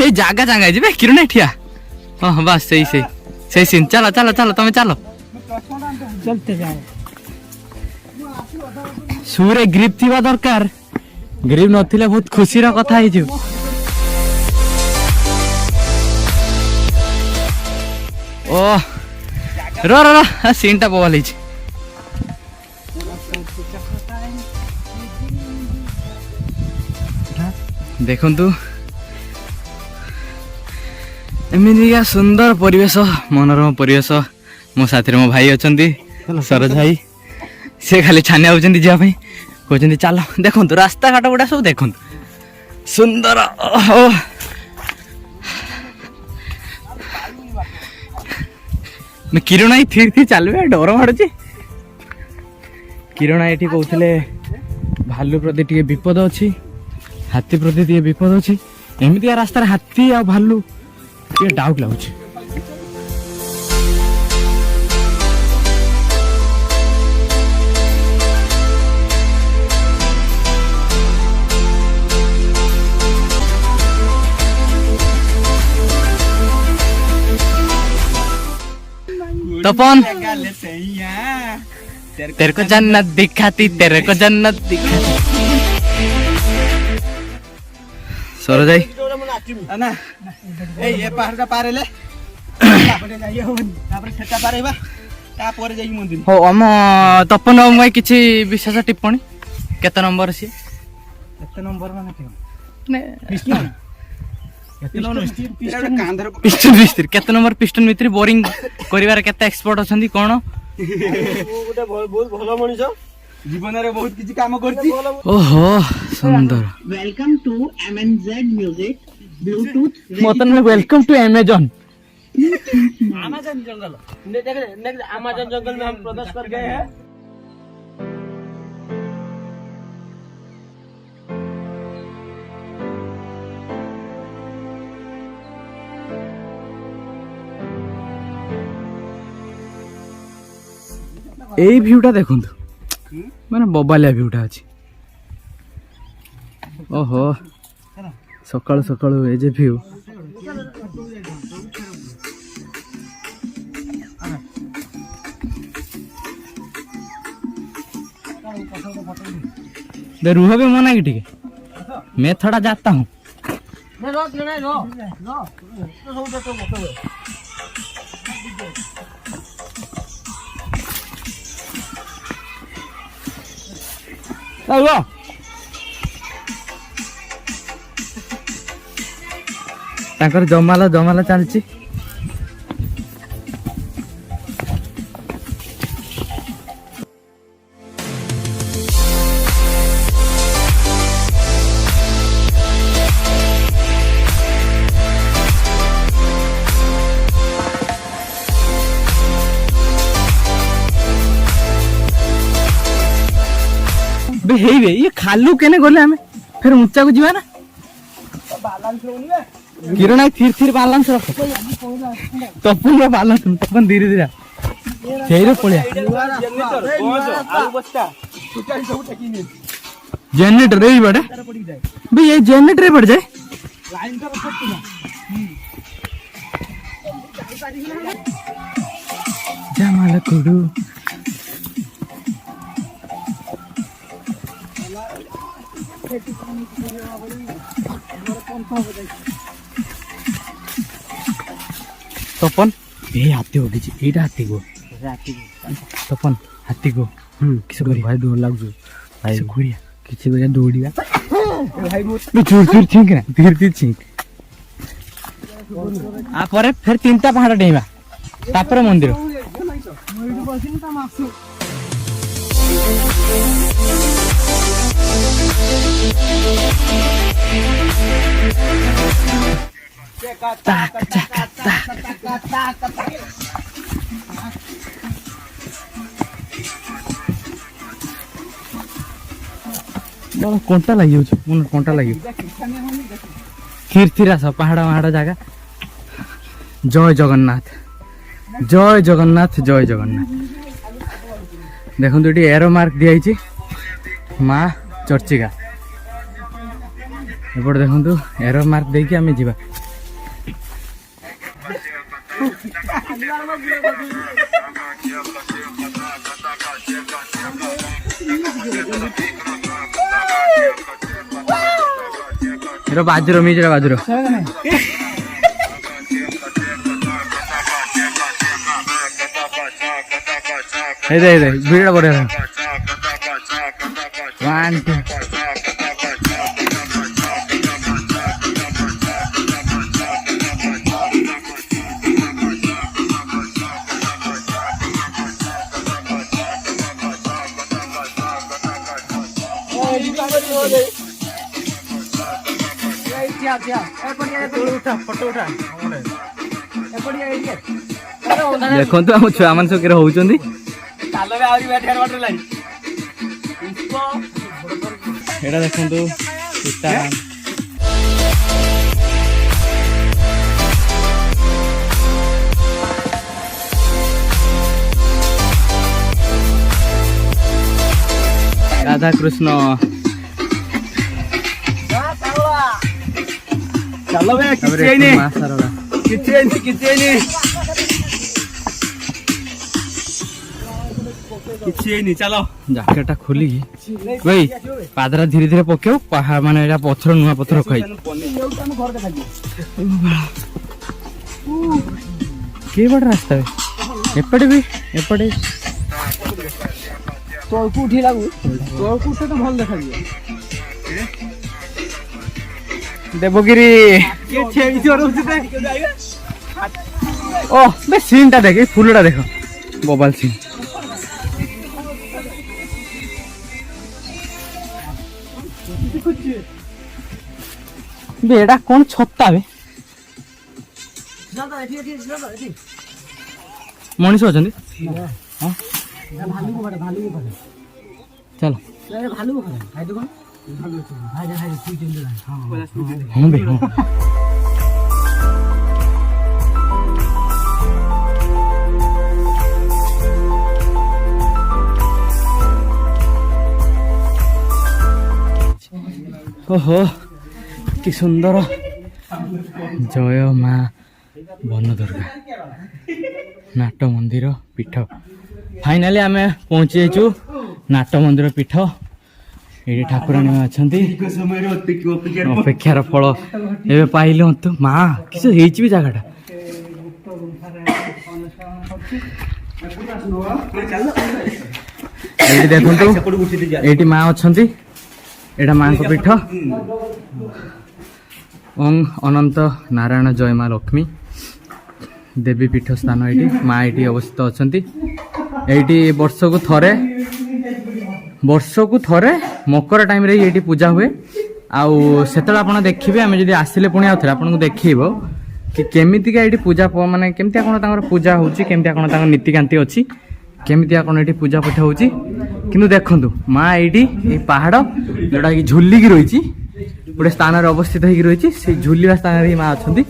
ये जागा जागा जी किरण ठिया हाँ बस सही सीन चलो चलो चलो तुम चलो चलते जाओ सुरे ग्रिप थिबा दरकार ग्रिप नथिले बहुत खुशी रा कथा है जो ओ रो रो रो सीन टा बोल हिच देखंतु एमिनिया सुंदर परिवेश मनोरम परिवेश मो साथी मो भाई अछंती सरोज भाई से खाली छानिया होचंती जिया भाई कहते चलो देखो रास्ता घाट गुड़ा सब देखो सुंदर किरण आई थी थी चलवे डर माड़ुची किरण ये कहते भालू प्रति टे विपद अच्छी हाथी प्रति टे विपद अच्छी एमती रास्तार हाथी आ भालू ये डाउट लगुच तपन तेरे को जन्नत दिखाती तेरे को जन्नत दिखाती सरोज भाई ना ए ये पहाड़ पार ले तापरे जाई हो तापरे सेटा पारेबा तापर जाई मंदिर हो हम तपन मैं किछि विशेष टिप्पणी केते नंबर सी केते नंबर माने के ने पिस्टन पिस्टन मिस्त्री केते नंबर पिस्टन मिस्त्री बोरिंग करिवार केते एक्सपर्ट अछंती कोन गोटे बहुत भलो मनिष जीवन रे बहुत किछि काम करछि ओहो सुंदर welcome to MNZ music Bluetooth मतन welcome to Amazon Amazon jungle next Amazon जंगल में हम प्रवेश कर गए हैं এই ভিউটা দেখুন মানে ববালিয়া ভিউটা আছে ওহো সকাল সকাল এই যে ভিউ दे रूह भी मना की ठीक है मैं थोड़ा जाता हूँ ताकर जमाला जमाला चलची बे हे बे ये खालू केने गले हमें फिर ऊंचा को जीवा ना किरण आई थिर थिर बैलेंस रख तपन रे बैलेंस तपन धीरे धीरे सेरे पळिया जनरेटर रे बड़े बे ये जनरेटर पड़ जाए लाइन तो रखत ना जमाला कुडू तपन ये हाथी हो गई एटा हाथी को तपन हाथी को किसे करी भाई डर लागजो भाई घुरिया किसे करिया दौड़िया भाई बहुत चूर चूर छिंक ना धीरे धीरे छिंक आ परे फिर तीनटा पहाड़ डेइबा तापर मंदिर ताक ताक ताक बड़ा कंटा लगी मन कंटा लगी थिर थिर आस पहाड़ पहाड़ जगह जय जगन्नाथ जय जगन्नाथ जय जगन्नाथ देखो ये एरो मार्क दिखाई माँ चर्चिका एपटे देखो एरो मार्क देकी आम जा ଏର ବାଜୁର ମିଜର ବାଜୁର ଏଇ ଦେ ଭିଡ ବଢିଆ 1 2 ଦେଖନ୍ତୁ ଆମ ଛୁଆ ମାନେ ସବୁ କେରେ ହଉଛନ୍ତି ଏଇଟା ଦେଖନ୍ତୁ ସୀତାରାମ ରାଧାକୃଷ୍ଣ ଚାଲ ବେ କିଛି ହେଇନି କିଛି ହେଇନି ଚାଲ ଜ୍ୟାକେଟଟା ଖୋଲିକି ଭାଇ ପାଦରା ଧୀରେ ଧୀରେ ପକେଇବ ପାହାଡ଼ ମାନେ ଏଇଟା ପଥର ନୂଆ ପଥର ଖାଇ କି ବାଟ ରାସ୍ତା ଏପଟେ ବି ଏପଟେ ତଳକୁ ଉଠିଲାକୁ ତଳକୁ ଉଠେ ତ ଭଲ ଦେଖାଯିବ ଦେବଗିରି ଓ ବେ ସିନ୍ ଟା ଦେଖ ଫୁଲଟା ଦେଖ ବୋବାଲ ସିନ୍ ବେ ଏଟା କଣ ଛତା ବେ ମଣିଷ ଅଛନ୍ତି ଚାଲ ହଁ ବେ ହଁ ଓହୋ କି ସୁନ୍ଦର ଜୟ ମା ବନଦୁର୍ଗା ନାଟ ମନ୍ଦିର ପୀଠ ଫାଇନାଲି ଆମେ ପହଞ୍ଚି ଯାଇଛୁ ନାଟ ମନ୍ଦିର ପୀଠ ଏଇଠି ଠାକୁରାଣୀ ଅଛନ୍ତି ଅପେକ୍ଷାର ଫଳ ଏବେ ପାଇଲୁ ତୁ ମା କିଛି ହେଇଛି ବି ଜାଗାଟା ଏଇଠି ଦେଖନ୍ତୁ ଏଇଠି ମା ଅଛନ୍ତି ଏଇଟା ମାଙ୍କ ପୀଠ ଓଂ ଅନନ୍ତ ନାରାୟଣ ଜୟ ମା ଲକ୍ଷ୍ମୀ ଦେବୀ ପୀଠ ସ୍ଥାନ ଏଇଠି ମା ଏଇଠି ଅବସ୍ଥିତ ଅଛନ୍ତି ଏଇଠି ବର୍ଷକୁ ଥରେ ମକର ଟାଇମ୍ରେ ଏଇଠି ପୂଜା ହୁଏ ଆଉ ସେତେବେଳେ ଆପଣ ଦେଖିବେ ଆମେ ଯଦି ଆସିଲେ ପୁଣି ଆଉ ଥରେ ଆପଣଙ୍କୁ ଦେଖେଇବ କି କେମିତିକା ଏଇଠି ପୂଜା ମାନେ କେମିତିଆ କ'ଣ ତାଙ୍କର ପୂଜା ହେଉଛି କେମିତିଆ କ'ଣ ତାଙ୍କର ନୀତିକାନ୍ତି ଅଛି କେମିତିଆ କ'ଣ ଏଇଠି ପୂଜା ପାଠ ହେଉଛି କିନ୍ତୁ ଦେଖନ୍ତୁ ମା ଏଇଠି ଏଇ ପାହାଡ଼ ଯେଉଁଟାକି ଝୁଲିକି ରହିଛି ଗୋଟେ ସ୍ଥାନରେ ଅବସ୍ଥିତ ହେଇକି ରହିଛି ସେଇ ଝୁଲିବା ସ୍ଥାନରେ ହିଁ ମା ଅଛନ୍ତି